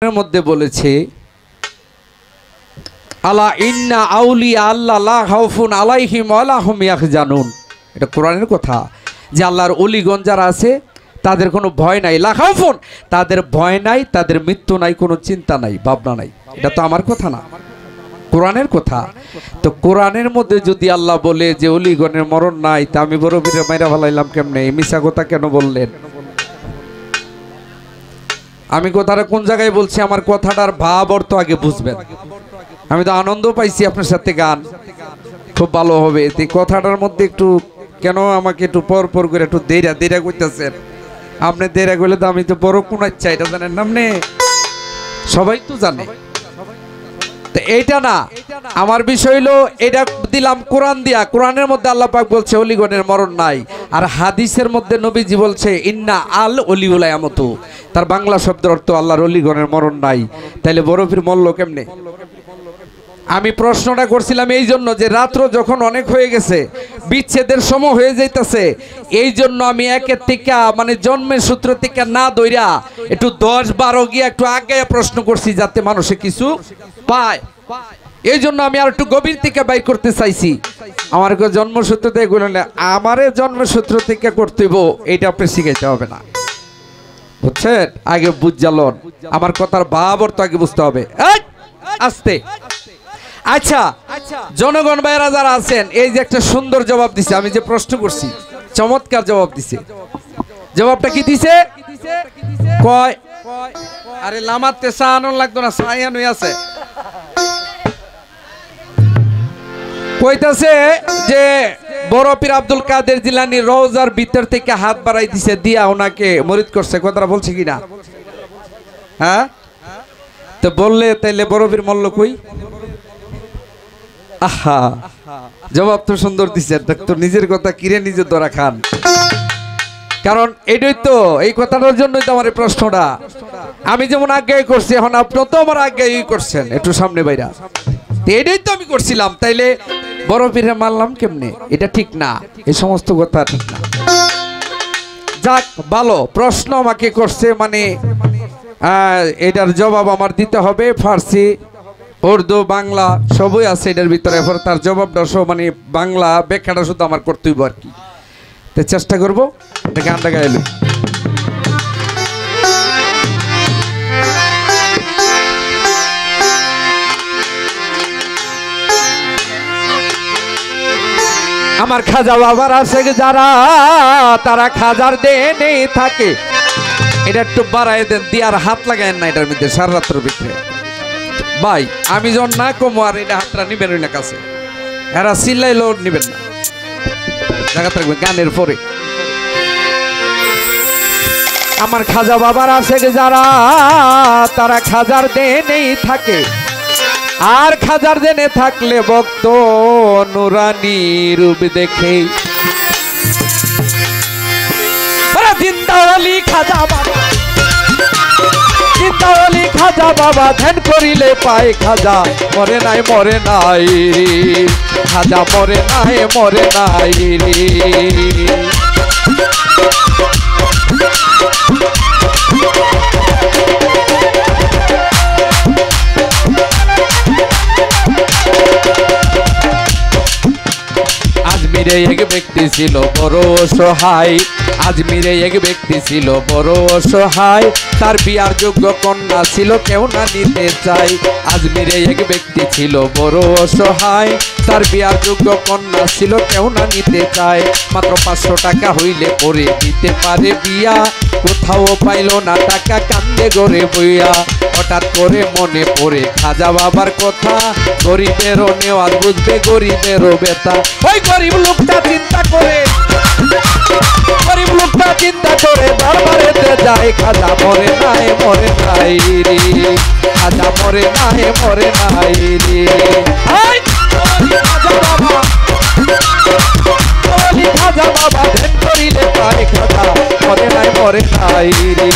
কোরআনের মধ্যে বলেছে আলা ইন্না আউলিয়া আল্লাহ লা খাউফুন আলাইহিম ওয়ালা হুম ইয়াহজানুন। এটা কোরআনের কথা যে আল্লাহর ওলিগণ যারা আছে তাদের কোনো ভয় নাই, লা খাউফুন তাদের ভয় নাই, তাদের মৃত্যু নাই, কোনো চিন্তা নাই, ভাবনা নাই। এটা তো আমার কথা না, কোরআনের কথা। তো কোরআনের মধ্যে যদি আল্লাহ বলে যে ওলিগণের মরণ নাই, তা আমি বড় বীরে মাইরা ফেলাইলাম কেমনে? এই মিশা কথা কেন বললেন? আমি কথাটা কোন জায়গায় বলছি, আমার কথাটার ভাব অর্থ আগে বুঝবেন। আমি তো আনন্দ পাইছি আপনার সাথে, গান খুব ভালো হবে। এই কথাটার মধ্যে একটু কেন আমাকে একটু পর পর করে একটু দেরা করতেছেন? আপনি দেরা করলে তো আমি তো বড় কোন ইচ্ছা, এটা জানেন না? আপনি সবাই তো জানে। তো এইটা না, আমার বিষয় হলো এটা দিলাম কোরআন দিয়া। কোরআনের মধ্যে আল্লাহ পাক বলছে ওলিগণের মরণ নাই, আর হাদিসের মধ্যে নবীজি বলছে ইন্না আল ওলিউল ইয়ামতু। তার বাংলা শব্দের অর্থ আল্লাহর ওলিগণের মরণ নাই। তাইলে বড় পীর মরল কেমনে? আমি প্রশ্নটা করছিলাম এই জন্য যে রাত্র যখন অনেক হয়ে গেছে, বিচ্ছেদের সময় হয়ে যাইতেছে, এই জন্য আমি একের থেকে মানে জন্মের সূত্র থেকে না দইরা একটু 10-12 গিয়ে একটু আগে প্রশ্ন করছি যাতে মানুষে কিছু পায়। এই জন্য আমি আর একটু গভীর থেকে বাইর করতে চাইছি। আমার জন্মসূত্র থেকে বললেন আমারে জন্মসূত্র থেকে করতে হইব, এইটা আপনি শিখাইতে হবে না, বুঝছেন? আগে বুঝালন, আমার কথার ভাব অর্থ আগে বুঝতে হবে। আস্তে আচ্ছা, জনগণ ভাইরা যারা আছেন, এই যে একটা সুন্দর জবাব দিছে, আমি যে প্রশ্ন করছি চমৎকার জবাব দিছে। জবাবটা কি দিছে? কয় আরে লামাতে সাহানো লাগতো না, সাহানুই আছে। কইতাছে যে বড় পীর আব্দুল কাদের জিলানী রওজার ভিতর থেকে হাত বাড়াই দিছে, দিয়া ওনাকে মরিদ করছে। কথাটা বলছে কিনা? হ্যাঁ, তো বললে তাইলে বড় পীর মল্ল কই? আহা, জবাব তো সুন্দর দিছে, তো নিজের কথা কিরে নিজে ধরা খান। কারণ এটাই তো, এই কথাটার জন্যই তো আমার এই প্রশ্নটা। আমি যেমন আজ্ঞাই করছি, এখন আপনি তো আমার আজ্ঞাই করছেন, একটু সামনে বাইরা। এটাই তো আমি করছিলাম, তাইলে বড় পীরে মারলাম কেমনে? এটা ঠিক না, এই সমস্ত কথা ঠিক না। যাক, ভালো প্রশ্ন আমাকে করছে, মানে এটার জবাব আমার দিতে হবে। ফার্সি, উর্দু, বাংলা সবই আছে এটার ভিতরে। এরপর তার জবাবটা সব মানে বাংলা ব্যাখ্যাটা শুধু আমার করতে হইব আর কি। তো চেষ্টা করবো, গানটা গাইলে আমার খাজা বাবার আছে যারা, তারা খাজার দেনে থাকে। এটা একটু বাড়াই দেন, দিয়ার হাত লাগায় না এটার মধ্যে সারা রাত্রের ভিতরে। ভাই আমি যখন না কমো আর এটা হাতটা নিবেন না কাছে, এরা চিল্লাইলেও নিবেন না, জায়গা থাকবে গানের পরে। আমার খাজা বাবার আছে যারা, তারা খাজার দেনেই থাকে। আর খাজার দেনে থাকলে ভক্ত নুরানি রূপ দেখে। জিন্দাওয়ালি খাজা বাবা, জিন্দাওয়ালি খাজা বাবা, ধ্যান করিলে পায় খাজা। মরে নাই মরে নাই খাজা, মরে নাই মরে নাই রে। আজমিরে এক ব্যক্তি ছিল বড় অসহায়, আজমিরে এক ব্যক্তি ছিল বড় অসহায়। তার বিয়ার যোগ্য কন্যা ছিল, কেউ না নিতে চায়। আজমিরে এক ব্যক্তি ছিল বড় অসহায়, তার বিয়ার যোগ্য কন্যা ছিল, কেউ না নিতে চায়। মাত্র 500 টাকা হইলে পরে দিতে পারে বিয়া। কোথাও পাইল না টাকা, কান্দে গড়ে বইয়া। হঠাৎ করে মনে পড়ে খাজা বাবার কথা, গরিবেরও নেওয়াজ বুঝবে গরিবেরও ব্যথা। ওই গরিব লোকটা চিন্তা করে, গরিব লোকটা চিন্তা করে দরবারেতে যায়। খাজা মরে নাই মরে নাই রে, খাজা মরে নাই মরে নাই রে। খাজা বাবা, খাজা বাবা, ধ্যান করিলে পায় খাজা। মরে নাই মরে নাই রে,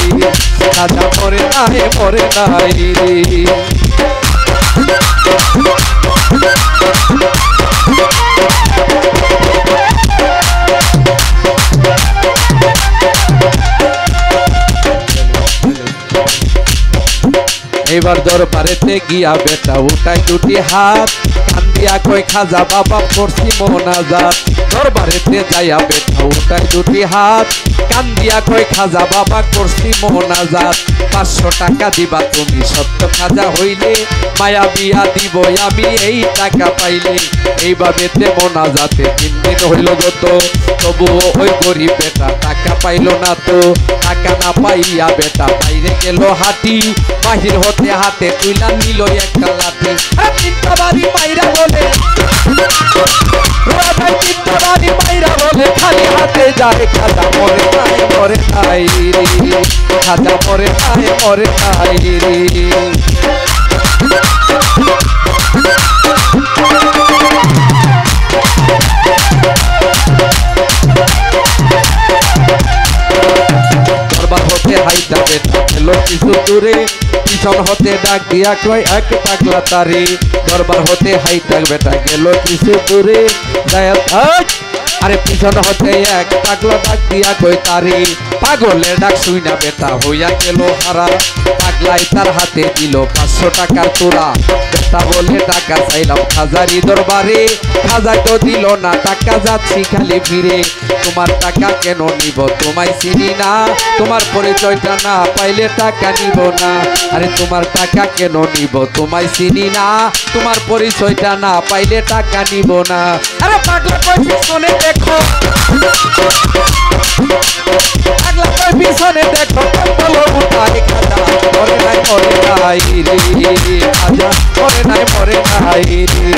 খাজা মরে নাই মরে নাই রে। এবার দরবারেতে গিয়া বেটা উঠাই দুটি হাত, কান্দিয়া কই খাজা বাবা করছি মোনাজাত। দরবারেতে যাইয়া বেটা উঠাই দুটি হাত, কান্দিয়া কই খাজা বাবা করছি মোনাজাত। 500 টাকা দিবা তুমি সত্য খাজা হইলে, মায়া বিয়া দিব আমি এই টাকা পাইলে। এইভাবেতে মোনাজাতে 3 দিন হইল গত, তবুও ওই গরিব বেটা টাকা পাইল না তো। টাকা না পাইয়া বেটা বাইরে গেল হাঁটি, বাহির হতে হাতে তুইলা নিল একটা লাঠি। 3টা বাড়ি মাইরা বলে, 3টা বাড়ি মাইরা বলে খালি হাতে যায় খাজা মরে নাই মরে নাই রে, খাজা মরে নাই মরে নাই রে। দরবার হতে হাইটা বেটা গেল কিছু দূরে, পিছন হতে ডাক দিয়া কয় এক পাগলা তারে। দরবার হতে হাইটা বেটা গেল কিছু দূরে, আরে পিছন হতে এক পাগলা ডাক দিয়া কই তারে। পাগলের ডাক শুইনা বেটা হইয়া গেল হারা, পাগলাই তার হাতে দিল 500 টাকার তোরা। বেটা বলে টাকা চাইলাম খাজারি দরবারে, খাজা তো দিল না টাকা যাচ্ছি খালি ফিরে। তোমার টাকা কেন নিব তোমায় চিনি না, তোমার পরিচয়টা না পাইলে টাকা নিব না। আরে তোমার টাকা কেন নিব তোমায় চিনি না, তোমার পরিচয়টা না পাইলে টাকা নিব না। আরে পাগলা কই পিছনে দেখো, পাগলা কই পিছনে দেখো, বলো উঠাই খাজা মরে নাই মরে নাই রে, খাজা মরে নাই মরে নাই রে।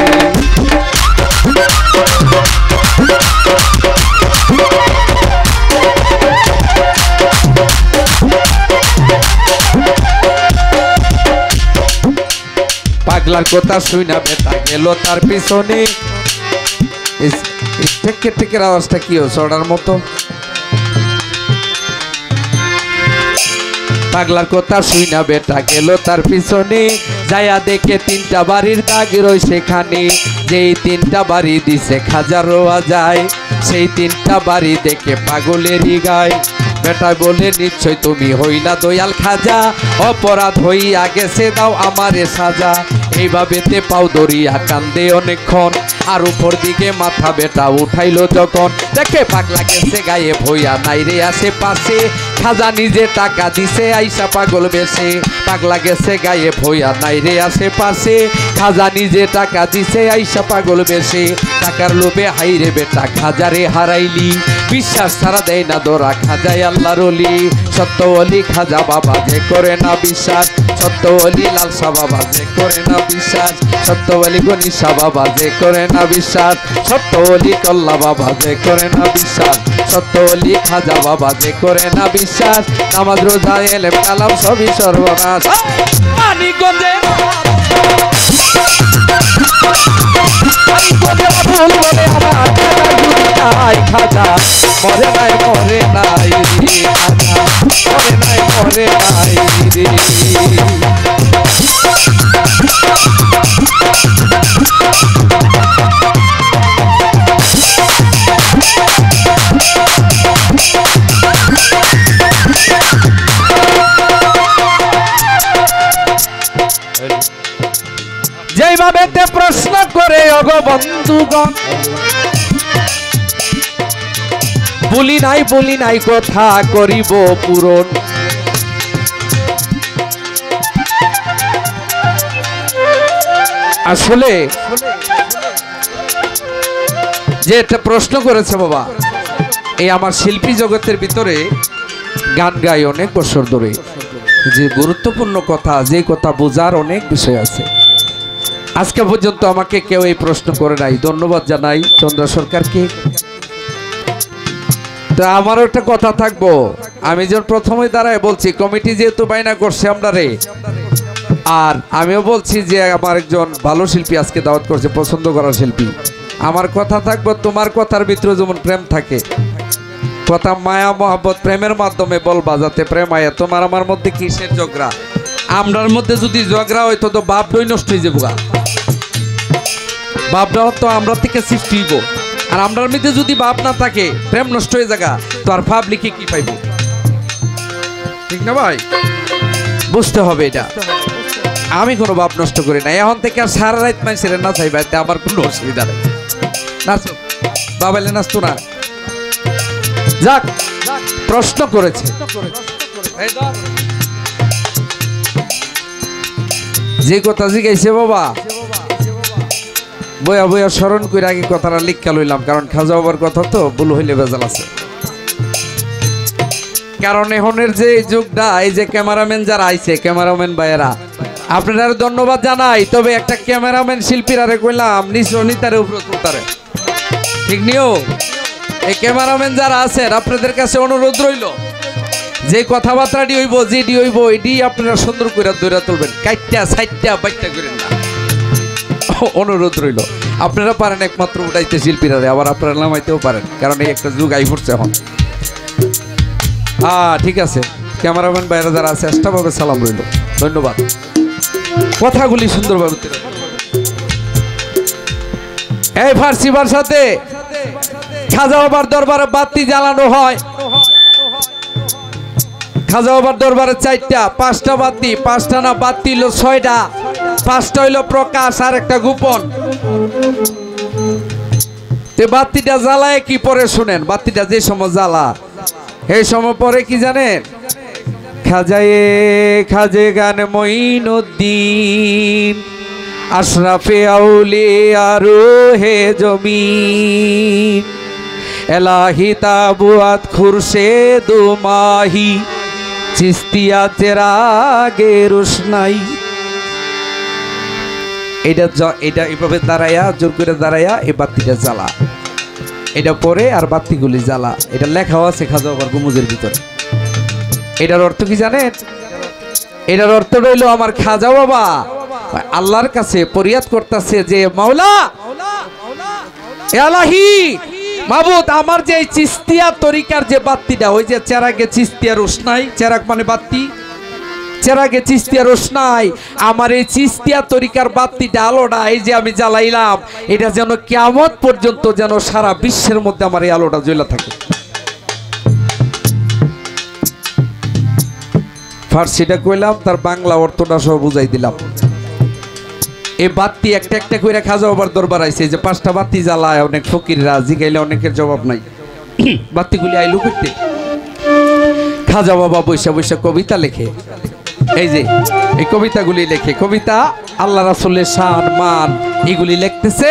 পাগলার কথা শুইনা বেটা গেল তার পিছনে। টেকের আওয়াজটা কি চড়ার মতো। পাগলার কথা শুইনা বেটা গেল তার পিছনে, যায়া দেখে 3টা বাড়ির দাগ রই সেখানে। যেই 3টা বাড়ি দিছে খাজা রোয়া যায়, সেই 3টা বাড়ি দেখে পাগলেরই গায়। বেটা বলে নিশ্চয় তুমি হইলা দয়াল খাজা, অপরাধ হইয়া গেছে দাও আমারে সাজা। এইভাবেতে পাও দরিয়া কান্দে অনেকক্ষণ, আর উপর দিকে মাথা বেটা উঠাইলো যখন। দেখে পাগলা গেছে গায়ে ভইয়া নাই রে আশেপাশে, খাজা নিজে টাকা দিছে আইসা পাগল বেশে। পাগলা গেছে গায়ে ভইয়া নাই রে আশেপাশে, খাজা নিজে টাকা দিছে আইসা পাগল বেশে। টাকার লোভে হাইরে বেটা খাজারে হারাইলি, বিশ্বাস ছাড়া দেয় না দোরা খাজাই আল্লাহর ওলি। সত্য ওলি খাজা বাবা যে করে না বিশ্বাস, সত্য ওলি লালসা বাবা যে করে না বিশ্বাস, সত্য ওলি গনিশা বাবা যে করে না বিশ্বাস, সত্য ওলি কল্লা বাবা যে করে না বিশ্বাস, সত্য ওলি খাজা বাবা যে করে না বিশ্বাস। নামাজ রোজা এলেম কালাম সবই সর্বনাশ। মানিকগঞ্জের খাজা মরে নাই মরে নাই রে, খাজা মরে নাই মরে নাই রে। যেইভাবে প্রশ্ন করে অগবন্ধুগণ, বলি নাই কথা করিব পূরণ। আসলে যে একটা প্রশ্ন করেছে বাবা, এই আমার শিল্পী জগতের ভিতরে গান গাই অনেক বছর ধরে, যে গুরুত্বপূর্ণ কথা, যে কথা বোঝার অনেক বিষয় আছে। আজকে পর্যন্ত আমাকে কেউ এই প্রশ্ন করে নাই, ধন্যবাদ জানাই চন্দ্র সরকারকে। তা আমারও একটা কথা থাকবো, আমি যখন প্রথমে দাঁড়ায় বলছি কমিটি যেহেতু বাইনা করছে আমরা রে, আর আমিও বলছি যে আমার একজন ভালো শিল্পী আজকে দাওয়াত করছে, পছন্দ করা শিল্পী। আমার কথা থাকবো, তোমার কথার ভিতরে যেমন প্রেম থাকে, কথা মায়া মহব্বত প্রেমের মাধ্যমে বলবা, যাতে প্রেম আয়া। তোমার আমার মধ্যে কিসের ঝগড়া? আমরার মধ্যে যদি ঝগড়া হইতো তো বাপটাই নষ্ট হয়ে যাবো, বাপটা তো আমরা থেকে সৃষ্টি হইব। আর আমরার মধ্যে যদি বাপ না থাকে, প্রেম নষ্ট হয়ে যাগা, তো আর পাবলিকে কি পাইব? ঠিক না ভাই? বুঝতে হবে এটা। আমি কোনো ভাব নষ্ট করি না, এখন থেকে আর সারা রাত মানুষের না চাইবে, আমার কোনো অসুবিধা নেই। নাচো বাবাইলে, নাচতো না। যাক, প্রশ্ন করেছে, যে কথা জিজ্ঞাসা বাবা বইয়া বইয়া স্মরণ করে আগে কথাটা লিখা লইলাম, কারণ খাজা বাবার কথা তো ভুল হইলে বেজাল আছে। কারণ এখনের যে যুগটা, এই যে ক্যামেরাম্যান যারা আইছে, ক্যামেরাম্যান ভাইয়েরা আপনারা ধন্যবাদ জানাই। তবে একটা ক্যামেরাম্যান শিল্পীরা কইলাম নিচনিতারে উপরে তুলতারে, ঠিক নিও। এই ক্যামেরাম্যান যারা আছেন আপনাদের কাছে অনুরোধ রইল, যে কথাবার্তাটি হইব, যেটি হইব, এটি আপনারা সুন্দর করে দৌড়া তুলবেন, কাইটটা সাইটটা বাইটটা করেন না, অনুরোধ রইল। আপনারা পারেন একমাত্র উঠাইতে শিল্পীরা, আবার আপনারা নামাইতেও পারেন, কারণ এই একটা যুগ আই পড়ছে এখন। ঠিক আছে, ক্যামেরাম্যান বাইরে যারা আছে চেষ্টাভাবে সালাম রইল, ধন্যবাদ। কথাগুলি সুন্দরভাবে এই ফার্সি ভাষাতে খাজা বাবার দরবারে বাতি জ্বালানো হয়। খাজা বাবার দরবারে 4টা 5টা বাতি, 5টা না বাতি হইল 6টা, 5টা হইল প্রকাশ আর একটা গোপন। তে বাতিটা জ্বালায় কি পরে শুনেন, বাতিটা যে সময় জ্বালা এই সময় পরে কি জানেন, খাজায়ে খাজে গান মঈনুদ্দিন আশরাফে আউলিয়া রুহে জমিন এলাহি তাবুয়াত খুরশেদু মাহি চিস্তিয়া চেরাগে রোশনাই। এটা এইভাবে দাঁড়াইয়া, জোর করে দাঁড়াইয়া এই বাতিটা জ্বালা, এটা পরে আর বাতিগুলি জ্বালা। এটা লেখাও আছে খাজা বাবার গুমুজের ভিতরে। এটার অর্থ কি জানেন, এটার অর্থ রইল আমার খাজা বাবা আল্লাহর কাছে ফরিয়াদ করতেছে যে মাওলা এলাহি মাবুদ, আমার যে চিস্তিয়া তরিকার যে বাতিটা, ওই যে চেরাগে চিস্তিয়া রোশনাই, চেরাগ মানে বাতি, চেরাগে চিস্তিয়া রোশনাই, আমার এই চিস্তিয়া তরিকার বাতিটা আলোটা এই যে আমি জ্বালাইলাম, এটা যেন কিয়ামত পর্যন্ত যেন সারা বিশ্বের মধ্যে আমার এই আলোটা জ্বলা থাকে। ফার্সিটা কইলাম, তার বাংলা অর্থটা সব বুঝাই দিলাম। এই বাতি একটা একটা করে খাজা বাবার দরবার আইছে, যে 5টা বাতি জ্বালায় অনেক ফকিররা, জিগাইলে অনেকের জবাব নাই। বাতিগুলি আইলু করতে খাজা বাবা বৈশা বৈশা কবিতা লেখে। এই যে এই কবিতাগুলি লেখে, কবিতা আল্লাহ রাসূলের শান মান এগুলি লিখতেছে।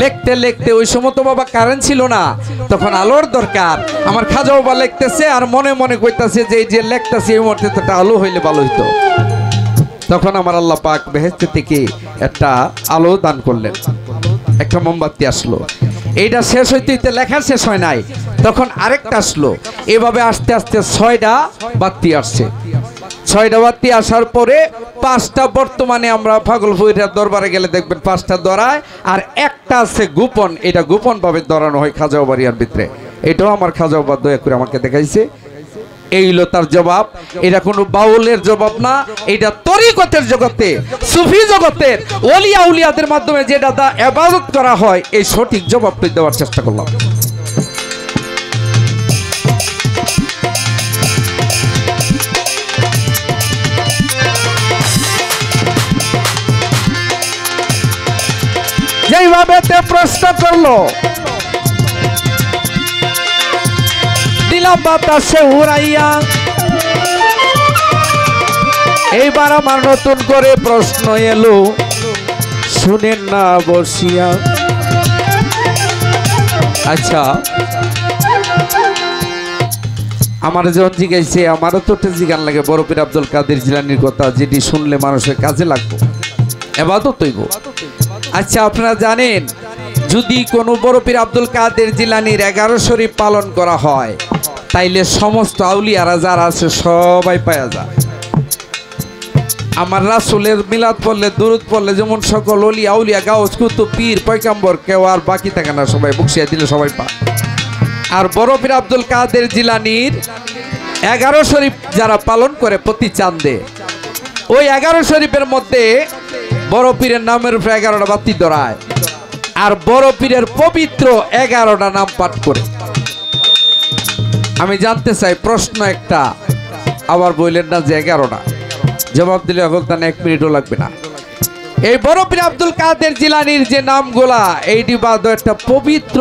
লিখতে লিখতে ওই সময় তো বাবা কারেন্ট ছিল না, তখন আলোর দরকার। আমার খাজা বাবা লিখতেছে আর মনে মনে কইতাছে যে এই যে লিখতেছে এই মুহূর্তে একটা আলো হইলে ভালো হইতো। তখন আমার আল্লাহ পাক বেহেশত থেকে একটা আলো দান করলেন, একটা মোমবাতি আসলো। এইটা শেষ হইতে লেখা শেষ হয় নাই, তখন আরেকটা আসলো। এভাবে আস্তে আস্তে 6টা বাতি আসছে। 6টা বাতি আসার পরে 5টা বর্তমানে আমরা পাগলপুরের দরবারে গেলে দেখবেন 5টা ধরায়, আর একটা আছে গোপন। এটা গোপন ভাবে ধরানো হয় খাজা বাড়িয়ার ভিতরে। এটাও আমার খাজা বাবা দয়া করে আমাকে দেখাইছে। এই হলো তার জবাব। এটা কোনো বাউলের জবাব না, এটা তরিকতের জগতে, সুফি জগতের ওলিয়া উলিয়াদের মাধ্যমে যেটা ইবাদত করা হয়, এই সঠিক জবাবটি দেওয়ার চেষ্টা করলাম। যেইভাবে প্রশ্ন করলো দিলাম বাতাসে উড়াইয়া, এইবার আমার নতুন করে প্রশ্ন এলো, শুনেন না বসিয়া। আচ্ছা, আমার যখন জিজ্ঞাসা, আমারও তো জিজ্ঞান লাগে বড় পীর আব্দুল কাদের জিলানীর কথা, যেটি শুনলে মানুষের কাজে লাগবে, ইবাদত হইব। আচ্ছা, আপনারা জানেন যদি কোনো বড় পীর আব্দুল কাদের জিলানীর 11 শরীফ পালন করা হয়, তাইলে সমস্ত আউলিয়ারা যারা আছে সবাই পাওয়া যায়। আমার রাসূলের মিলাদ পড়লে, দুরূদ পড়লে যেমন সকল ওলি আউলিয়া গাউস কুতুব পীর পয়গম্বর কেউ আর বাকি থাকে না, সবাই বকশিয়া দিলে সবাই পায়। আর বড় পীর আব্দুল কাদের জিলানীর 11 শরীফ যারা পালন করে প্রতি চাঁদে, ওই 11 শরীফের মধ্যে বড় পীরের নামের উপরে 11টা বাতি ধরায়, আর বড় পীরের পবিত্র 11টা নাম পাঠ করে। আমি জানতে চাই, প্রশ্ন একটা, আবার বললেন না যে 11টা, জবাব দিলে অগলতান 1 মিনিটও লাগবে না। এই বড় পীর আব্দুল কাদের জিলানীর যে নামগুলা, এইটি বাদ একটা পবিত্র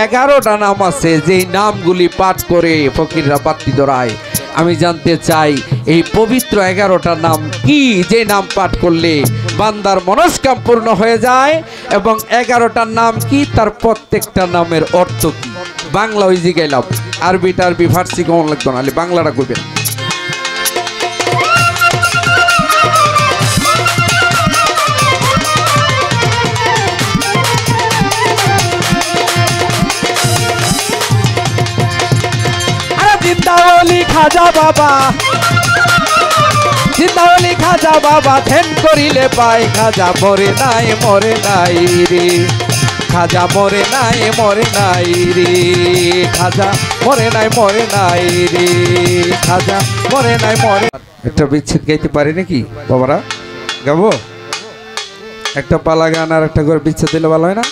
11টা নাম আছে, যেই নামগুলি পাঠ করে ফকিররা বাতি ধরায়। আমি জানতে চাই এই পবিত্র 11টা নাম কি, যে নাম পাঠ করলে বান্দার মনস্কাম পূর্ণ হয়ে যায়, এবং 11টার নাম কি, তার প্রত্যেকটা নামের অর্থ কি। বাংলা ওই জিগাইলাম, আরবি টারবি ফার্সি কেমন লাগতো না, বাংলাটা কইবেন। জিন্দাওয়ালি খাজা বাবা, জিন্দাওয়ালি খাজা বাবা, ধ্যান করিলে পাই খাজা মরে নাই রে, খাজা মরে নাই রে, খাজা মরে নাই রে, খাজা মরে নাই। একটা বিচ্ছেদ গাইতে পারি নাকি বাবারা? গাবো একটা পালা গান আর একটা করে বিচ্ছেদ দিলে ভালো হয় না?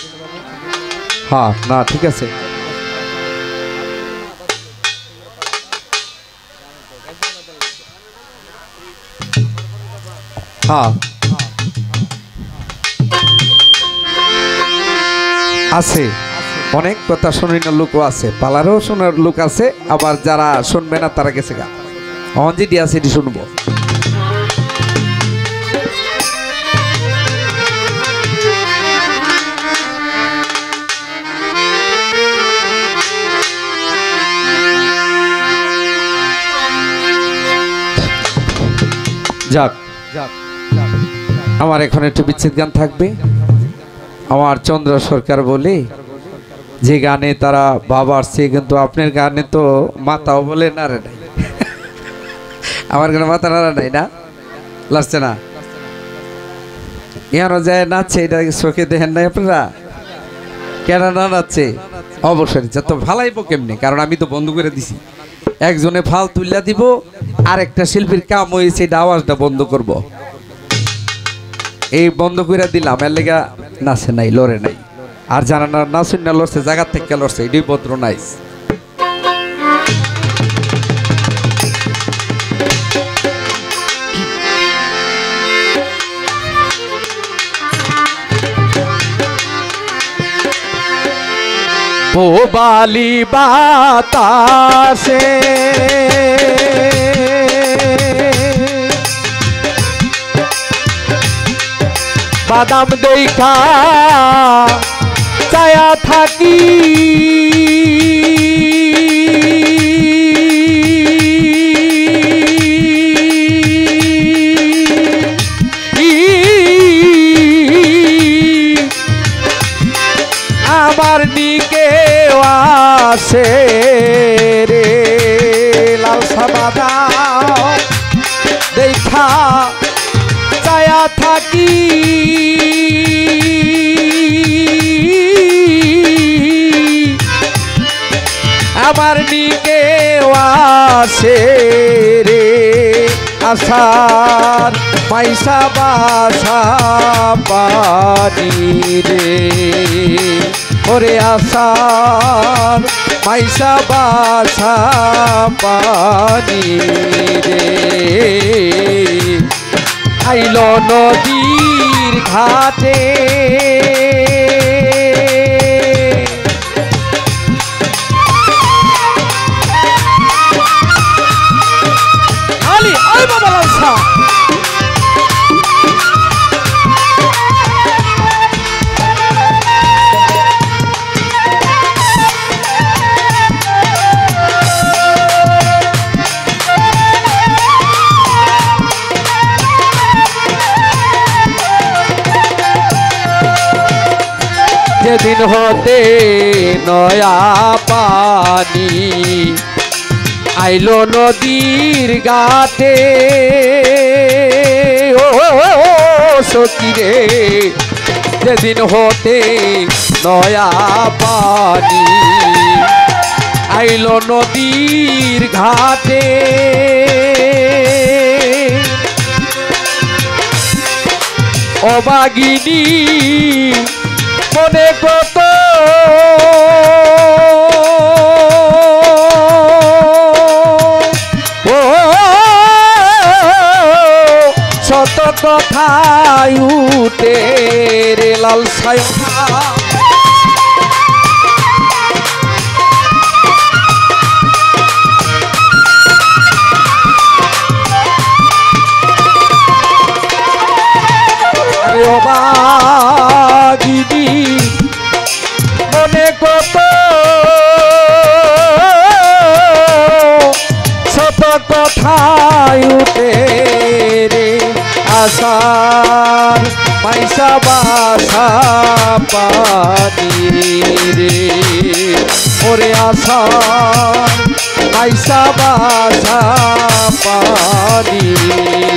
হ্যাঁ, না ঠিক আছে। হ্যাঁ আছে, অনেক কথা শুনি না লোকও আছে, পালারও শোনার লোক আছে, আবার যারা শুনবে না তারা গেছে গা। যেটি আছে এটি শুনবো। যাক, আমার এখন একটু বিচ্ছেদ গান থাকবে। আমার চন্দ্র সরকার বলে যে গানে তারা বাবার সে, কিন্তু আপনার গানে তো মাথাও বলে নাড়ে নাই। আমার গানে মাথা নাড়া নাই না, লাগছে না? এখানে যায় নাচছে, এটা চোখে দেখেন নাই আপনারা? কেন না নাচছে? অবশ্যই তো ভালাইবো কেমনি, কারণ আমি তো বন্ধ করে দিছি। একজনে ফাল তুলিয়া দিব, আর একটা শিল্পীর কাম হয়েছে এটা আওয়াজটা বন্ধ করব। এই বন্ধ করে দিলাম, এর লেগা নাচে নাই, লড়ে নাই। আর জানা না নাচুন না লড়ছে, জায়গা থেকে লড়ছে, এটাই ভদ্র নাইস। ও বালি বাতাসে বাদাম দেখা ছায়া থাকি, আমার দিকে আসে রে লাল সাবাদা দেখা ছায়া থাকি, আমার দিকে আসে রে আশার পয়সা বাসা পানি রে, ওরে আশার পয়সা বাসা পানি রে, আইল নদীর ঘাটে যেদিন হতে নয়া পানি আইলো নদীর ঘাটে, ও সখী রে, যেদিন হতে নয়া পানি আইলো নদীর ঘাটে, অবাগিনী মনে কত কথায় উঠে রে লাল সায়না দিদি মনে কত শত কথায় উঠে রে আশার মাইসা বাসা পানি রে ওরে আশার মাইসা বাসা পানি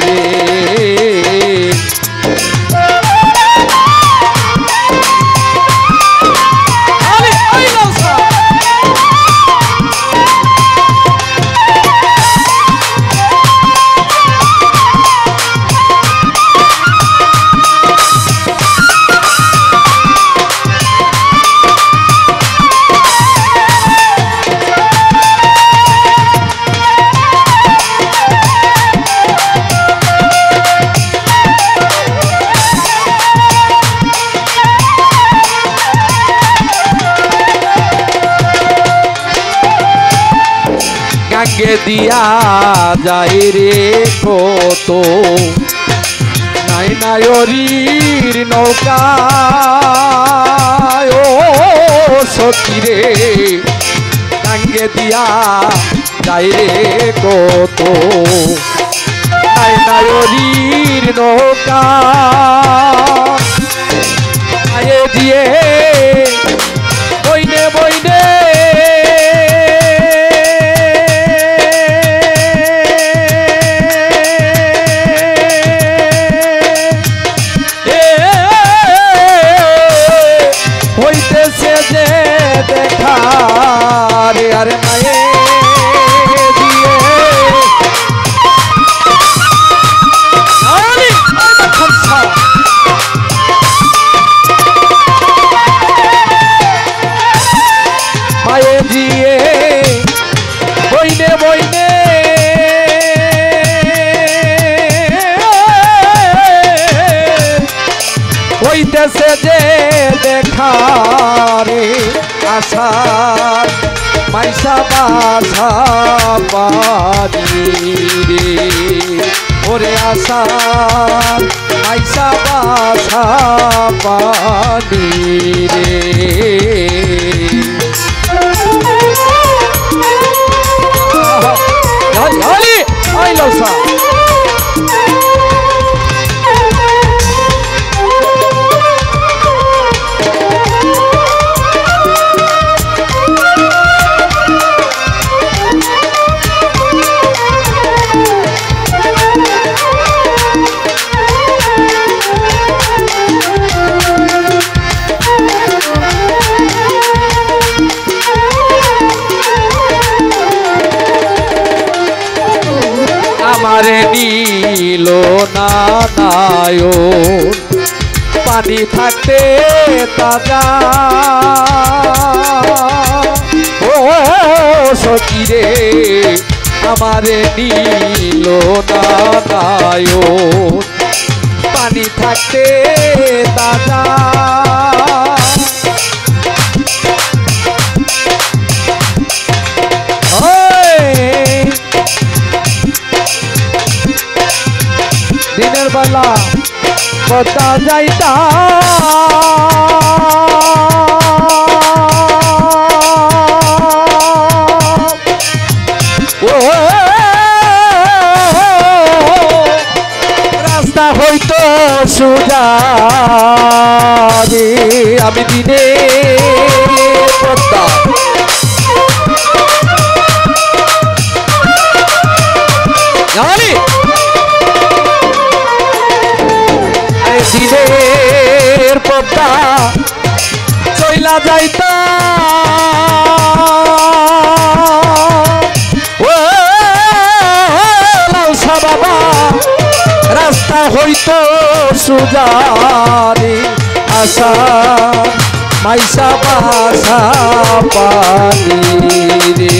রে গাঙ্গে দিয়া যায় রে কত নাই নায়রীর নৌকা ও সখী রে গাঙ্গে দিয়া যায় রে কত নাই নায়রীর নৌকা আয়ে দিয়ে বইনে বইনে আরে মায়ে দিয়ে মায়ে দিয়ে বইনে বইনে হইতেছে যে দেখা রে আশা মাইসা বাসা পানি রে ওরে আশা মাইসা বাসা পানি রে আই লসা আমারে নীল না নায়ন পানি থাকতে তাজা ও সখী রে আমারে নীল না নায়ন পানি থাকতে তাজা দিনের বেলা কথা যাইতা রাস্তা হইতো সোজা আমি দিনে পদ্মা দিনের পদ্মা চইলা যাইতা ও লালসা বাবা রাস্তা হইতো সুজারি আশা মাইসা বাসা পানি রে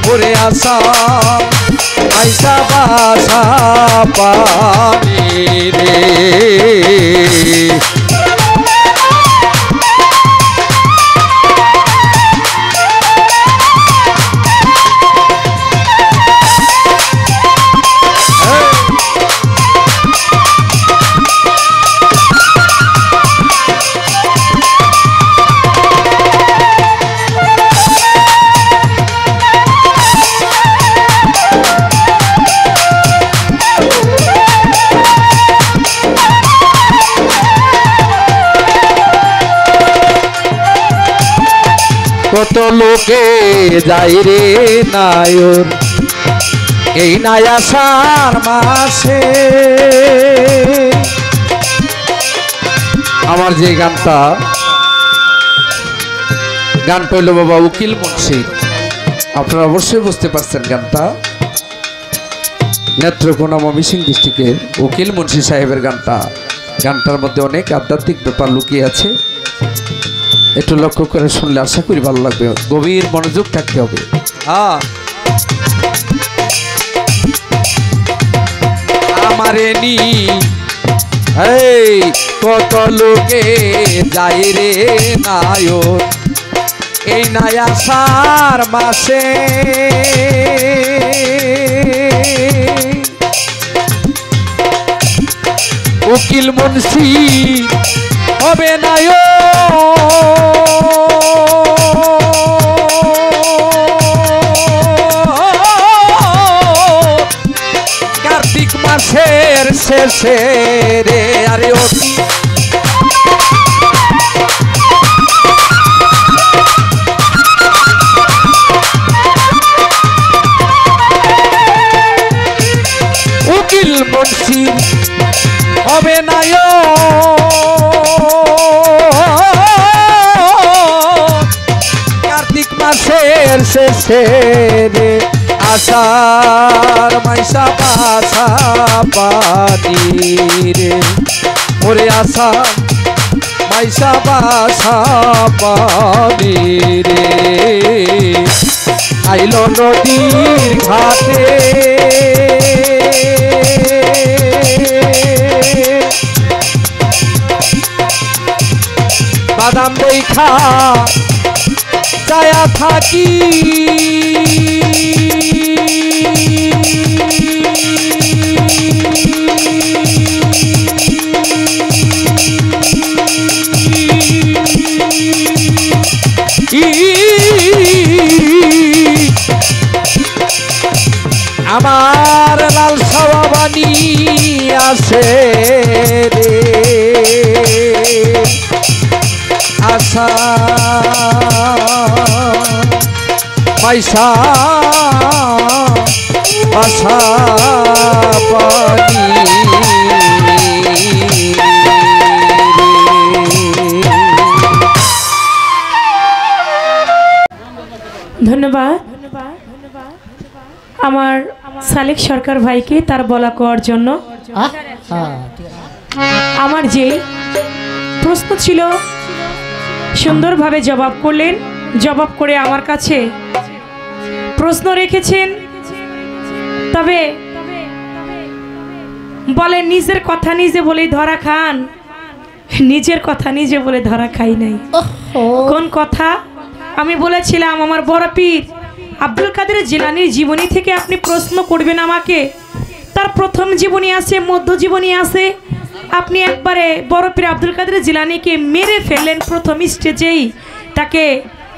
ওরে আশা মাইসা বাসা পানি রে। কত লোকে যাই রে নায়র এই নায়াসার মাসে। আমার যে গানটা হইল বাবা উকিল মুন্সি, আপনারা অবশ্যই বুঝতে পারছেন গানটা নেত্রকোনা ময়মনসিংহ ডিস্ট্রিক্টের উকিল মুন্সি সাহেবের গানটার মধ্যে অনেক আধ্যাত্মিক ব্যাপার লুকিয়ে আছে। একটু লক্ষ্য করে শুনলে আশা করি ভালো লাগবে, গভীর মনোযোগ থাকতে হবে। আমারে নি কত লোকে যাই রে নায়র এই নায়াসার মাসে। উকিল মুন্সি হবে নায়র কার্তিক মাসের শেষে রে। আরে উকিল মুন্সি হবে নায়র কার্তিক মাসের শেষে রে। আষাঢ় মাইসা বাসা পানি রে ওরে আষাঢ় মাইসা বাসা পানি রে। আইল নদীর ঘাটে বাদাম দেখা ছায়া থাকি আমার লাল সাবানি আছে রে আশা পয়সা আশা পানি। ধন্যবাদ আমার সালেক সরকার ভাইকে তার বলা করার জন্য। আমার যে প্রশ্ন ছিল সুন্দরভাবে জবাব করলেন, জবাব করে আমার কাছে প্রশ্ন রেখেছেন। তবে বলে নিজের কথা নিজে বলে ধরা খান, নিজের কথা নিজে বলে ধরা খাই নাই। কোন কথা? আমি বলেছিলাম আমার বড় পীর আব্দুল কাদের জিলানীর জীবনী থেকে আপনি প্রশ্ন করবেন আমাকে। তার প্রথম জীবনী আছে, মধ্য জীবনী আছে। আপনি একবারে বড় পীর আব্দুল কাদের জিলানীকে মেরে ফেললেন প্রথম স্টেজেই, তাকে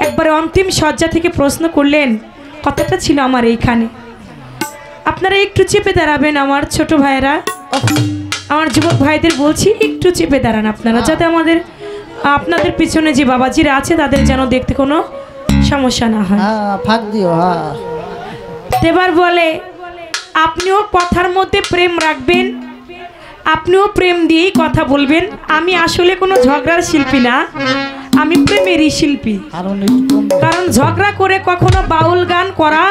একবারে অন্তিম শয্যা থেকে প্রশ্ন করলেন। কথাটা ছিল আমার এইখানে। আপনারা একটু চেপে দাঁড়াবেন আমার ছোট ভাইয়েরা, আমার যুবক ভাইদের বলছি একটু চেপে দাঁড়ান আপনারা, যাতে আমাদের আপনাদের পিছনে যে বাবাজিরা আছে তাদের যেন দেখতে কোনো সমস্যা না হয়। ফাঁক দিও। এবার বলে আপনিও কথার মধ্যে প্রেম রাখবেন, আপনিও প্রেম দিয়েই কথা বলবেন। আমি আসলে কোনো ঝগড়ার শিল্পী না, আমি প্রেমেরই শিল্পী। কারণ ঝগড়া করে কখনো বাউল গান করা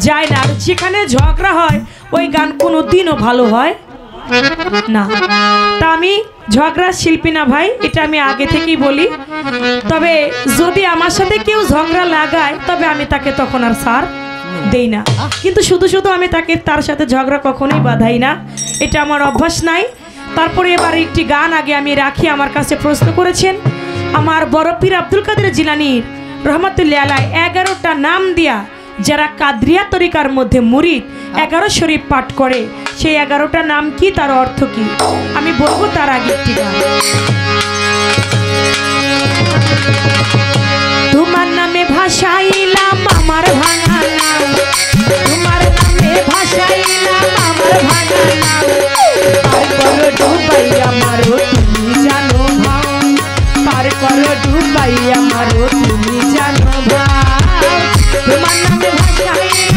যায় না, আর যেখানে ঝগড়া হয় ওই গান কোনো দিনও ভালো হয় না। তা আমি ঝগড়ার শিল্পী না ভাই, এটা আমি আগে থেকেই বলি। তবে যদি আমার সাথে কেউ ঝগড়া লাগায় তবে আমি তাকে তখন আর স্যার দেই না। কিন্তু শুধু শুধু আমি তার সাথে ঝগড়া কখনোই বাঁধাই না, এটা আমার অভ্যাস নাই। তারপরে এবার একটি গান আগে আমি রাখি, আমার কাছে প্রশ্ন করেছেন আমার বড় পীর আব্দুল কাদের জিলানীর রহমাতুল্লাহ আলাইহি 11টা নাম দিয়া যারা কাদরিয়া তরিকার মধ্যে মুরিদ 11 শরীফ পাঠ করে, সেই 11টা নাম কি, তার অর্থ কি আমি বলবো। তার আগে একটি গান। তোমার নামে ভাষাইলাম আমার ভাঙা নাম, তোমার নামে ভাষাইলাম আমার ভাঙা নাম, পার করো ডুবাই আমারও তুমি জানো ভাও, পার করো ডুবাই আমারও তুমি জানো ভাও, তোমার নামে ভাষাইলাম।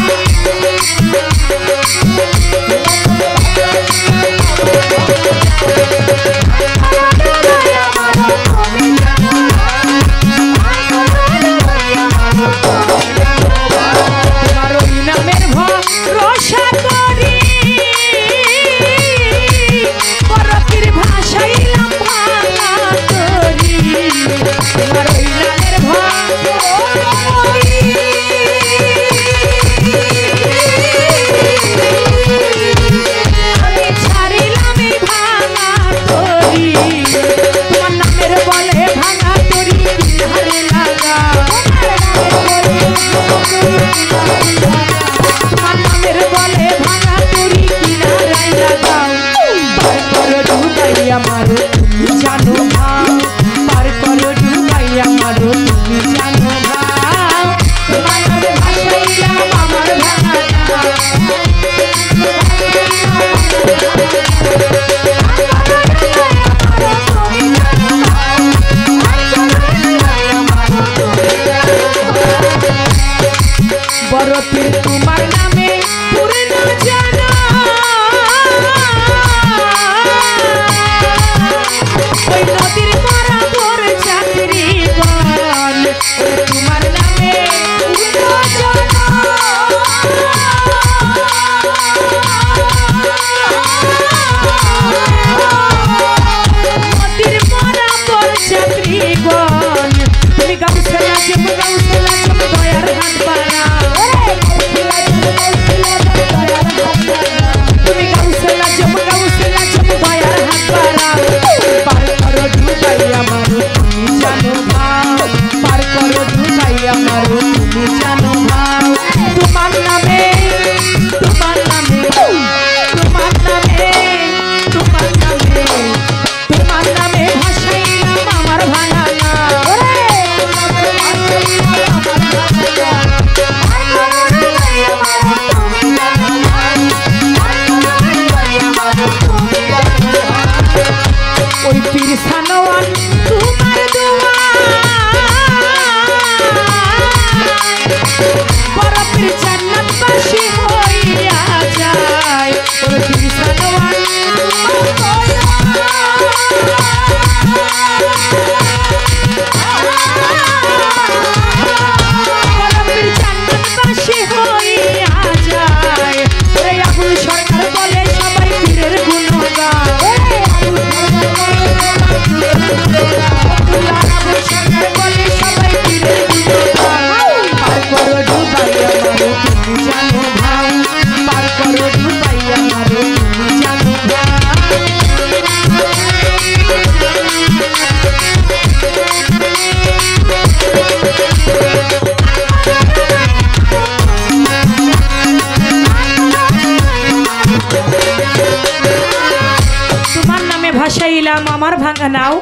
ভাসাইলাম আমার ভাঙা নাও,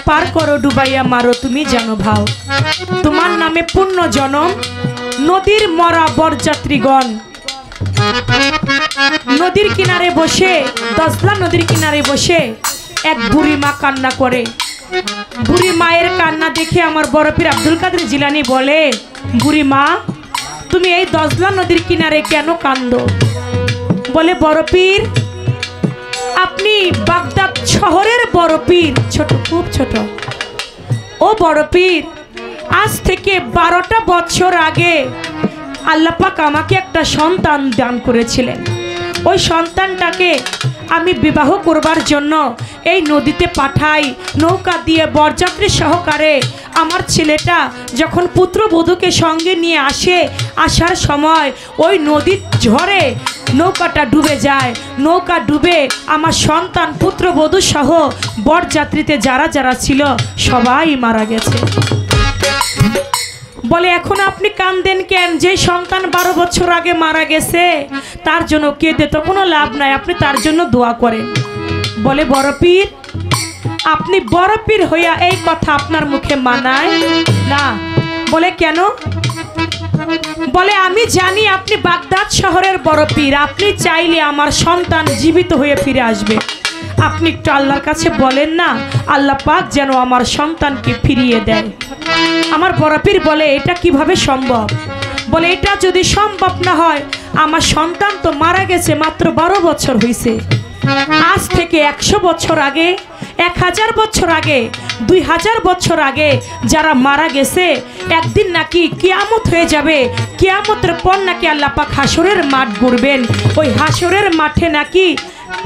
পার করো ডুবাইয়া মারো তুমি জানো ভাও, তোমার নামে পূর্ণ জনম নদীর মরা বরযাত্রীগণ নদীর কিনারে বসে, দশলা নদীর কিনারে বসে এক বুড়ি মা কান্না করে। বুড়ি মায়ের কান্না দেখে আমার বড় পীর আব্দুল কাদের জিলানী বলে, বুড়ি মা তুমি এই দশলা নদীর কিনারে কেন কান্দো? বলে, বড় পীর আপনি বাগদাদ শহরের বড় পীর, ছোট খুব ছোট। ও বড় পীর, আজ থেকে 12টা বছর আগে আল্লাহ পাক আমাকে একটা সন্তান দান করেছিলেন। ওই সন্তানটাকে আমি বিবাহ করবার জন্য এই নদীতে পাঠাই, নৌকা দিয়ে বরযাত্রী সহকারে। আমার ছেলেটা যখন পুত্রবধূকে সঙ্গে নিয়ে আসার সময় ওই নদীর ঝড়ে নৌকাটা ডুবে যায়। নৌকা ডুবে আমার সন্তান পুত্রবধূ সহ বরযাত্রীতে যারা যারা ছিল সবাই মারা গেছে। বলে এখন আপনি কাঁদেন কেন? যে সন্তান 12 বছর আগে মারা গেছে তার জন্য কেঁদে তো কোনো লাভ নাই, আপনি তার জন্য দোয়া করেন। বলে বড় পীর, আপনি বড় পীর হইয়া এই কথা আপনার মুখে মানায় না। বলে কেন? বলে আমি জানি আপনি বাগদাদ শহরের বড় পীর, আপনি চাইলে আমার সন্তান জীবিত হয়ে ফিরে আসবে। আপনি একটু আল্লাহর কাছে বলেন না, আল্লাহ পাক যেন আমার সন্তানকে ফিরিয়ে দেয়। আমার বড় পীর বলে এটা কিভাবে সম্ভব? বলে এটা যদি সম্ভব না হয়, আমার সন্তান তো মারা গেছে মাত্র 12 বছর হয়েছে। আজ থেকে 100 বছর আগে, 1000 বছর আগে, 2000 বছর আগে যারা মারা গেছে একদিন নাকি কিয়ামত হয়ে যাবে। কিয়ামতের পর নাকি আল্লাহ পাক হাসরের মাঠ গড়বেন। ওই হাসরের মাঠে নাকি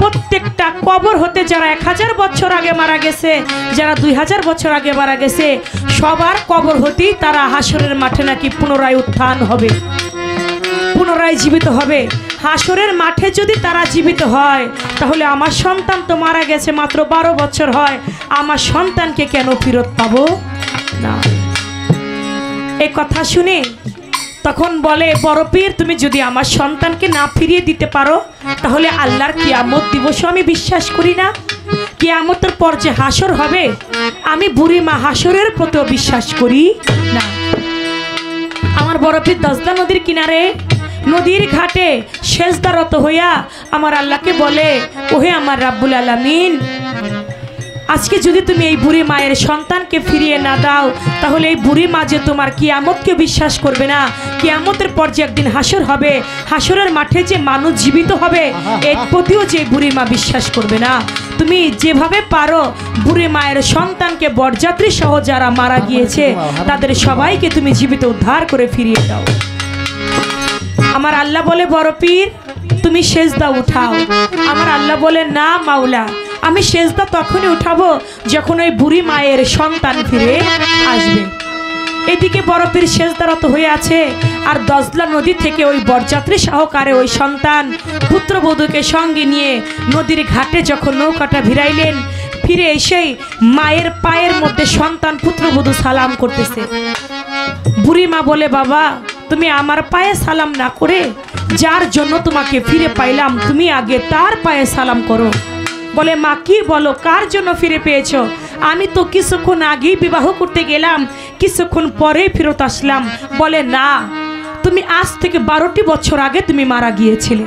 প্রত্যেকটা কবর হতে যারা 1000 বছর আগে মারা গেছে, যারা 2000 বছর আগে মারা গেছে, সবার কবর হতেই তারা হাসরের মাঠে নাকি পুনরায় উত্থান হবে, পুনরায় জীবিত হবে। হাসরের মাঠে যদি তারা জীবিত হয়, তাহলে আমার সন্তান তো মারা গেছে মাত্র 12 বছর হয়, আমার সন্তানকে কেন ফেরত পাবো না? এই কথা শুনে তখন বলে বড় পীর, তুমি যদি আমার সন্তানকে না ফিরিয়ে দিতে পারো তাহলে আল্লাহর কিয়ামত দিবসও আমি বিশ্বাস করি না। কিয়ামতের পর যে হাসর হবে, আমি বুড়ি মা হাসরের প্রতিও বিশ্বাস করি না। আমার বড় পীর দজলা নদীর কিনারে নদীর ঘাটে সেজদারত হইয়া আমার আল্লাহকে বলে, ওহে আমার রাব্বুল আলামিন, আজকে যদি তুমি এই বুড়ি মায়ের সন্তানকে ফিরিয়ে না দাও তাহলে এই বুড়ি মা যে তোমার কিয়ামতকে বিশ্বাস করবে না। কিয়ামতের পর যে একদিন হাসর হবে, হাসরের মাঠে যে মানুষ জীবিত হবে এর প্রতিও যে বুড়ি মা বিশ্বাস করবে না। তুমি যেভাবে পারো বুড়ি মায়ের সন্তানকে বরযাত্রী সহ যারা মারা গিয়েছে তাদের সবাইকে তুমি জীবিত উদ্ধার করে ফিরিয়ে দাও। আমার আল্লাহ বলে বড় পীর, তুমি সেজদা উঠাও। আমার আল্লাহ বলে না মাওলা, আমি সেজদা তখনই উঠাবো যখন ওই বুড়ি মায়ের সন্তান ফিরে আসবে। এদিকে বড় পীর সেজদারত হয়ে আছে, আর দজলা নদী থেকে ওই বরযাত্রী সহকারে ওই সন্তান পুত্রবধূকে সঙ্গে নিয়ে নদীর ঘাটে যখন নৌকাটা ভিড়াইলেন, ফিরে এসেই মায়ের পায়ের মধ্যে সন্তান পুত্রবধূ সালাম করতেছে। বুড়ি মা বলে, বাবা তুমি আমার পায়ে সালাম না করে যার জন্য তোমাকে ফিরে পাইলাম তুমি আগে তার পায়ে সালাম করো। বলে মা কি বলো, কার জন্য ফিরে পেয়েছো? আমি তো কিছুক্ষণ আগেই বিবাহ করতে গেলাম, কিছুক্ষণ পরেই ফেরত আসলাম। বলে না, তুমি আজ থেকে 12টি বছর আগে তুমি মারা গিয়েছিলে।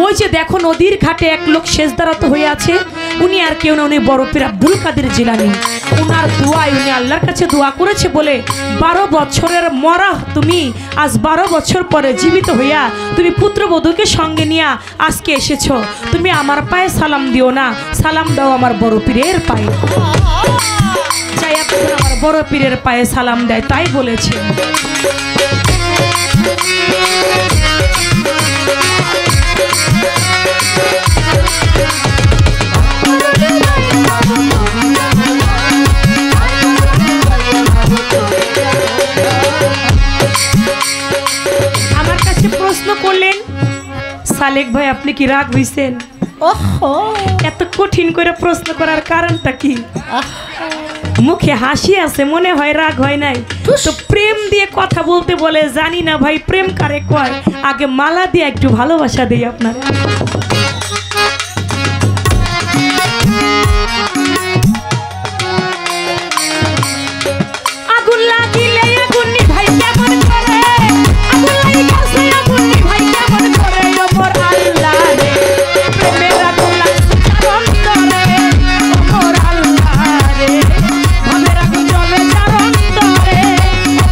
ওই যে দেখো নদীর ঘাটে এক লোক সেজদারত হয়ে আছে, উনি আর কেউ না, উনি বড় পীর আব্দুল কাদের জিলানী। উনার দোয়ায় উনি আল্লাহর কাছে দোয়া করেছে বলে 12 বছরের মরা তুমি আজ 12 বছর পরে জীবিত হইয়া তুমি পুত্রবধূকে সঙ্গে নিয়ে আজকে এসেছো। তুমি আমার পায়ে সালাম দিও না, সালাম দাও আমার বড় পীরের পায়ে। চাই আপনি আমার বড় পীরের পায়ে সালাম দেয়, তাই বলেছে। আমার কাছে প্রশ্ন করলেন, সালেক ভাই আপনি কি রাগ হইছেন? এত কঠিন করে প্রশ্ন করার কারণটা কি? মুখে হাসি আছে, মনে হয় রাগ হয় নাই। তো প্রেম দিয়ে কথা বলতে বলে, জানি না ভাই প্রেম কারে কয়, আগে মালা দিয়ে একটু ভালোবাসা দেই আপনার। আগুন লাগিলে আগুন নিভাই কেমন করে, আগুন লাগিছে আগুন নিভাই কেমন করে, ওমর আল্লাহ রে প্রেমের আগুন লাগছে চারণ করে, ওমর আল্লাহ রে ভাবের আগুন জ্বলে চারণ করে,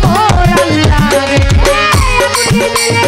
ওমর আল্লাহ রে আগুন নিভিলে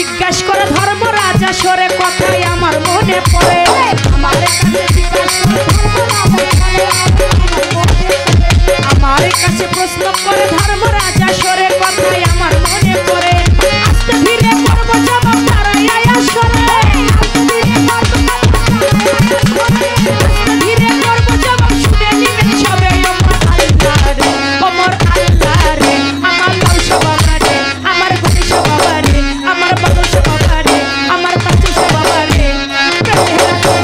জিজ্ঞাসা করে ধর্ম রাজা সরে কথাই আমার মনে পড়ে আমার কাছে প্রশ্ন করে ধর্ম রাজা সরে কথাই আমার মনে পড়ে আস্তে ধীরে করব জবাব তারাই আসরে ধীরে করব জবাব শুনে নিবেন সবে আমার আল্লাহ রে আমার বংশ বাবা রে আমার বংশ বাবা রে আমার বংশ বাবা রে আমার বংশ বাবা রে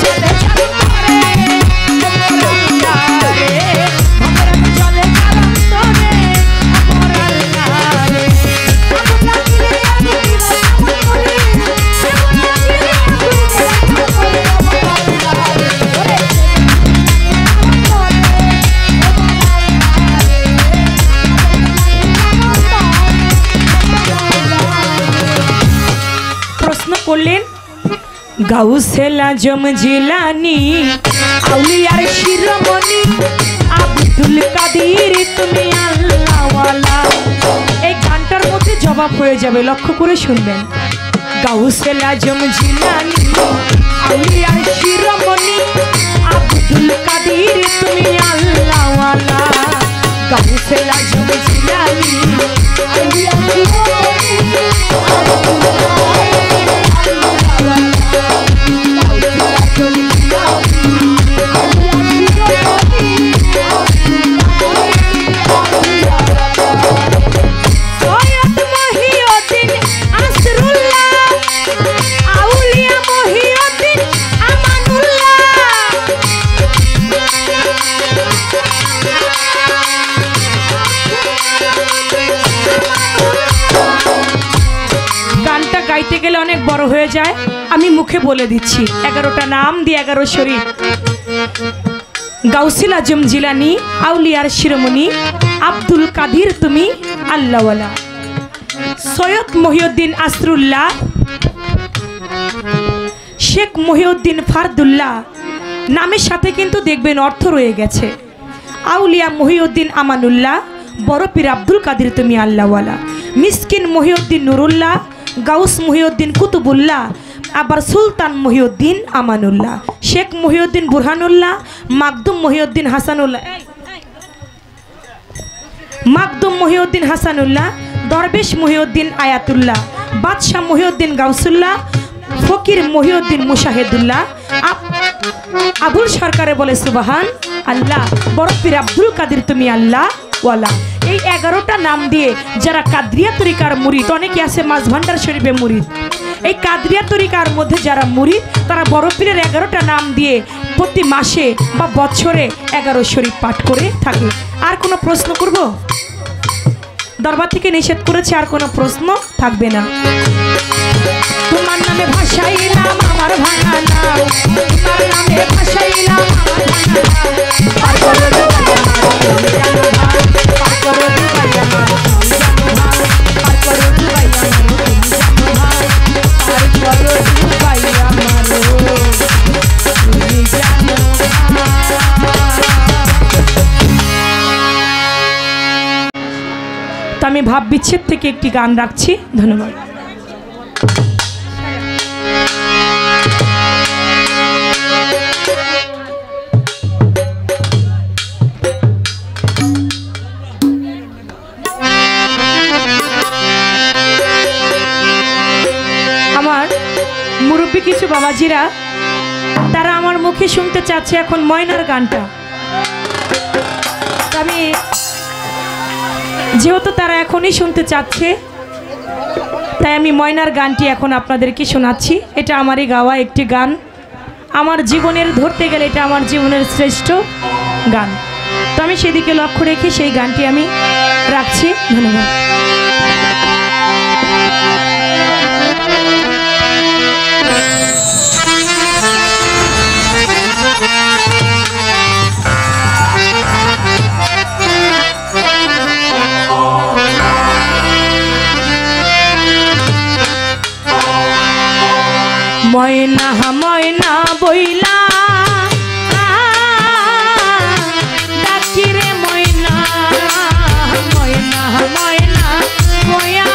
চলে চলে করলেন গাউসেল আজম জিলানী আউলিয়ার শিরোমণি আব্দুল কাদের তুমি আল্লাহওয়ালা। এই গানটার মধ্যে জবাব হয়ে যাবে, লক্ষ্য করে শুনবেন। গাউসেল আজম জিলানী আউলিয়ার শিরোমণি আব্দুল কাদের তুমি আল্লাহওয়ালা। গাউসেল আজম জিলানী আউলিয়ার শিরোমণি গাইতে গেলে অনেক বড় হয়ে যায়, আমি মুখে বলে দিচ্ছি। 11টা নাম দিয়ে 11 শরীফ। গাউসুল আজম জিলানী আউলিয়ার শিরোমণি আব্দুল কাদের তুমি আল্লাহওয়ালা। সৈয়দ মহিউদ্দিন আসরুল্লাহ, শেখ মহিউদ্দিন ফারদুল্লাহ নামের সাথে কিন্তু দেখবেন অর্থ রয়ে গেছে। আউলিয়া মহিউদ্দিন আমানুল্লাহ, বড় পীর আব্দুল কাদের তুমি আল্লাহওয়ালা। মিসকিন মহিউদ্দিন নুরুল্লাহ, গাউস মহিউদ্দিন কুতুবুল্লাহ, আবার সুলতান মহিউদ্দিন আমানুল্লাহ, শেখ মহিউদ্দিন বুরহানুল্লাহ, মাকদুম মহিউদ্দিন হাসানুল্লাহ, মাকদুম মহিউদ্দিন হাসানুল্লাহ, দরবেশ মহিউদ্দিন আয়াতুল্লাহ, বাদশাহ মহিউদ্দিন গাউসুল্লাহ, ফকির মহিউদ্দিন মুশাহিদুল্লাহ। আবুল সরকারে বলে সুবহান আল্লাহ। বড় পীর আব্দুল কাদের তুমি আল্লাহ ওয়ালা। এই 11টা নাম দিয়ে যারা কাদরিয়া তরিকার মুরিদ, অনেকে আছে মাঝ ভান্ডার শরীফে মুরিদ, এই কাদরিয়া তরিকার মধ্যে যারা মুরিদ তারা বড় পীরের 11টা নাম দিয়ে প্রতি মাসে বা বছরে 11 শরীফ পাঠ করে থাকে। আর কোনো প্রশ্ন করব? দরবার থেকে নিষেধ করেছে, আর কোনো প্রশ্ন থাকবে না। তোমার নামে ভাষাইলাম আমার ভাঙা নাম, তোমার নামে ভাষাইলাম আমার ভাঙা তো আমি ভাব বিচ্ছেদ থেকে একটি গান রাখছি। ধন্যবাদ। আমার মুরব্বী কিছু বাবাজিরা তারা আমার মুখে শুনতে চাচ্ছে এখন ময়নার গানটা। আমি যেহেতু তারা এখনই শুনতে চাচ্ছে, তাই আমি ময়নার গানটি এখন আপনাদেরকে শোনাচ্ছি। এটা আমারই গাওয়া একটি গান, আমার জীবনের ধরতে গেলে এটা আমার জীবনের শ্রেষ্ঠ গান। তো আমি সেদিকে লক্ষ্য রেখে সেই গানটি আমি রাখছি। ধন্যবাদ। ময়না ময়না বইলা ডাকিরে ময়না, ময়না ময়না বয়া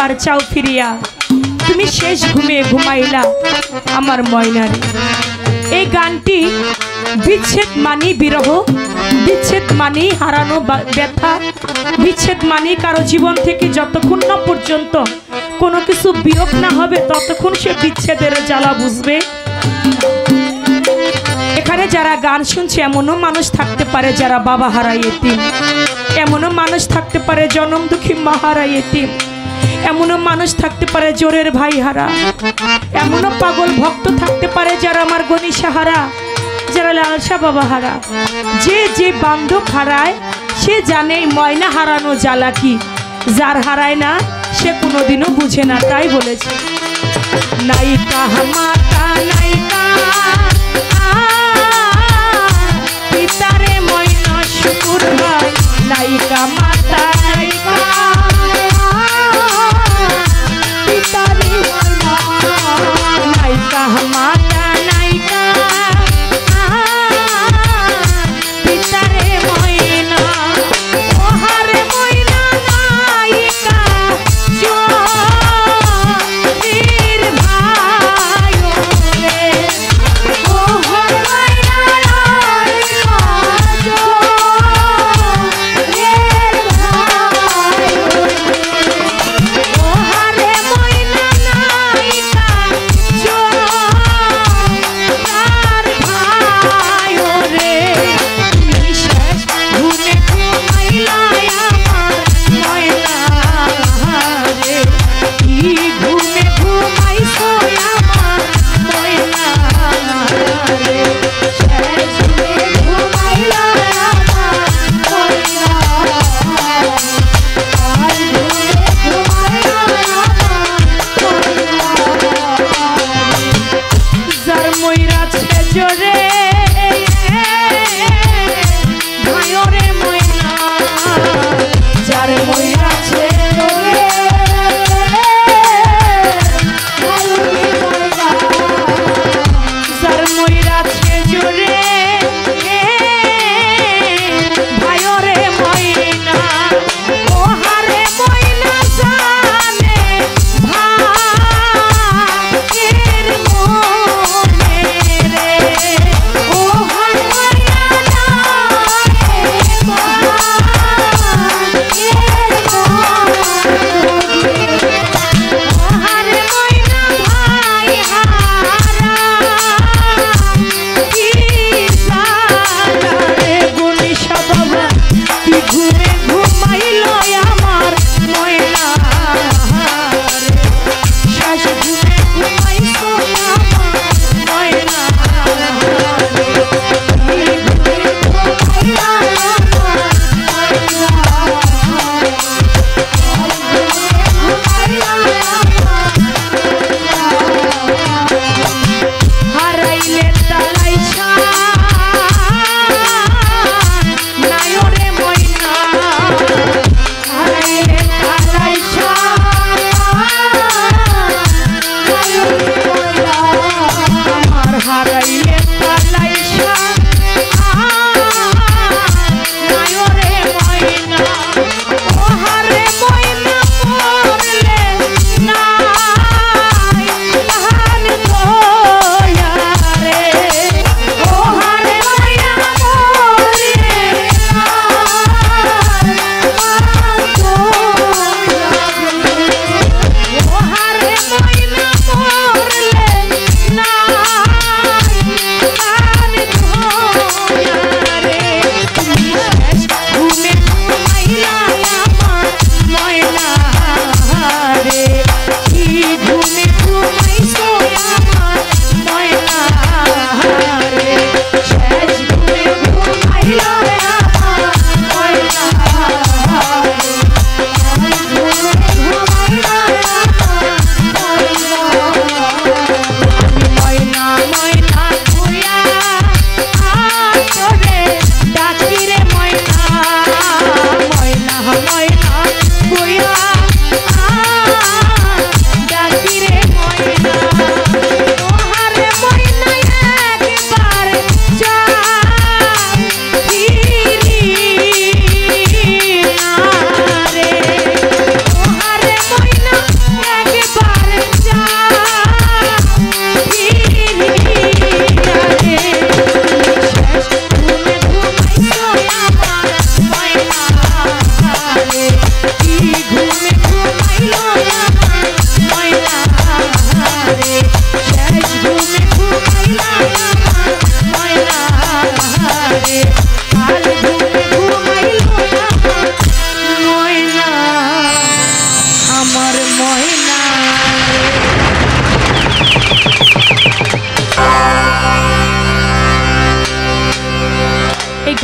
একবার চাও ফিরিয়া, তুমি শেষ ঘুমে ঘুমাইলা আমার ময়নারে। এই গানটি বিচ্ছেদ মানি বিরহ, বিচ্ছেদ মানি হারানো ব্যথা, বিচ্ছেদ মানি কারো জীবন থেকে যতক্ষণ না পর্যন্ত কোনো কিছু বিয়োগ না হবে ততক্ষণ সে বিচ্ছেদের জ্বালা বুঝবে। এখানে যারা গান শুনছে এমনও মানুষ থাকতে পারে যারা বাবা হারায় এতিম, এমনও মানুষ থাকতে পারে জনম দুঃখী মা হারায় এতিম, এমনও মানুষ থাকতে পারে জোরের ভাই হারা, এমনও পাগল ভক্ত থাকতে পারে যারা আমার গণিসা হারা, যারা লালসা বাবা হারা। যে যে বান্ধব হারায় সে জানে ময়না হারানো জ্বালা কি, যার হারায় না সে কোনোদিনও বুঝে না। তাই বলেছে নায়িকা মাতা নায়িকা পিতারে ময়না শুকুর ভাই, নায়িকা মাতা নায়িকা পিতারে নায়িকা মাতা নায়িকা পিতারে ময়না, ওহারে ময়না নায়িকা জোর ভাই রে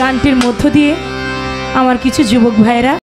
গানটির মধ্য দিয়ে আমার কিছু যুবক ভাইয়েরা